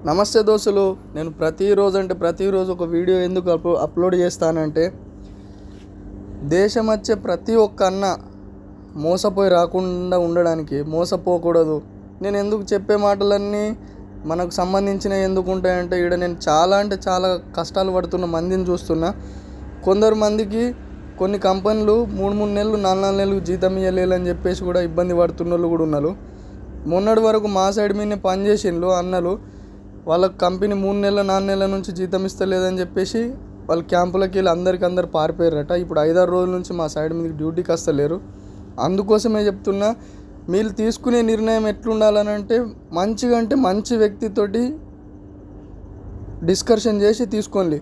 నమస్తే దోస్తులు. నేను ప్రతిరోజు ఒక వీడియో ఎందుకు అప్లోడ్ చేస్తానంటే, దేశం వచ్చే ప్రతి ఒక్క అన్న మోసపోయి రాకుండా ఉండడానికి, మోసపోకూడదు. నేను ఎందుకు చెప్పే మాటలన్నీ మనకు సంబంధించినవి ఎందుకు ఉంటాయంటే, ఇక్కడ నేను చాలా కష్టాలు పడుతున్న మందిని చూస్తున్నా. కొందరు మందికి కొన్ని కంపెనీలు 3 నెలలు 4 నెలలు జీతం ఇవ్వలేదని చెప్పేసి కూడా ఇబ్బంది పడుతున్న వాళ్ళు కూడా ఉన్నారు. మొన్నటి వరకు మా సైడ్ మీదనే పనిచేసిండ్రు అన్నలు. వాళ్ళ కంపెనీ 3 నెలల 4 నెలల నుంచి జీతం ఇస్తలేదని చెప్పేసి వాళ్ళ క్యాంపులకి వెళ్ళి అందరు పారిపోయారట. ఇప్పుడు 5-6 రోజుల నుంచి మా సైడ్ మీదకి డ్యూటీకి వస్తలేరు. అందుకోసమే చెప్తున్నా, మీరు తీసుకునే నిర్ణయం ఎట్లుండాలని అంటే, మంచి వ్యక్తితోటి డిస్కషన్ చేసి తీసుకోండి.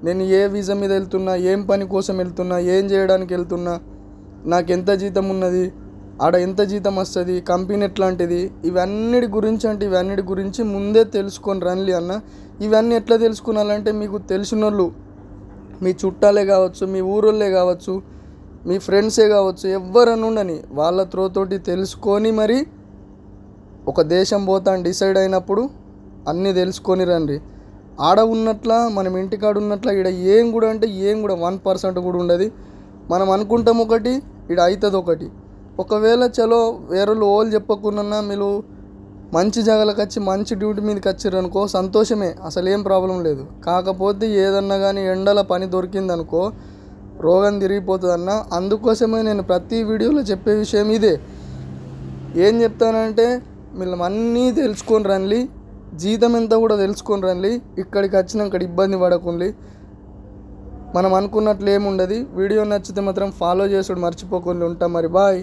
నేను ఏ వీసా మీద వెళ్తున్నా, ఏం పని కోసం వెళ్తున్నా, ఏం చేయడానికి వెళ్తున్నా, నాకు ఎంత జీతం ఉన్నది, ఆడ ఎంత జీతం వస్తుంది, కంపెనీ ఎట్లాంటిది, ఇవన్నిటి గురించి ముందే తెలుసుకొని రండి అన్న. ఇవన్నీ ఎట్లా తెలుసుకున్నాలంటే, మీకు తెలిసిన వాళ్ళు, మీ చుట్టాలే కావచ్చు, మీ ఊరోళ్ళే కావచ్చు, మీ ఫ్రెండ్సే కావచ్చు, ఎవ్వరని ఉండని వాళ్ళ త్రోతోటి తెలుసుకొని మరి ఒక దేశం పోతాను డిసైడ్ అయినప్పుడు అన్నీ తెలుసుకొని రండి. ఆడ ఉన్నట్ల మనం ఇంటికాడ ఉన్నట్ల ఇక్కడ ఏం కూడా 1% కూడా ఉండదు. మనం అనుకుంటాం ఒకటి, ఇక్కడ అవుతుంది ఒకటి. ఒకవేళ చలో వేరే వాళ్ళు చెప్పకుండా మీరు మంచి జాగాలకు వచ్చి మంచి డ్యూటీ మీదకి వచ్చారనుకో, సంతోషమే, అసలు ఏం ప్రాబ్లం లేదు. కాకపోతే ఏదన్నా కానీ ఎండల పని దొరికిందనుకో రోగం తిరిగిపోతుందన్న. అందుకోసమే నేను ప్రతి వీడియోలో చెప్పే విషయం ఇదే. ఏం చెప్తానంటే, మీరు అన్నీ తెలుసుకొని రండి, జీతం ఎంత కూడా తెలుసుకొని రండి. ఇక్కడికి వచ్చినాక ఇబ్బంది పడకండి. మనం అనుకున్నట్లు ఏముండదు. వీడియో నచ్చితే మాత్రం ఫాలో చేసుడు మర్చిపోకుండా. ఉంటాం మరి. బాయ్.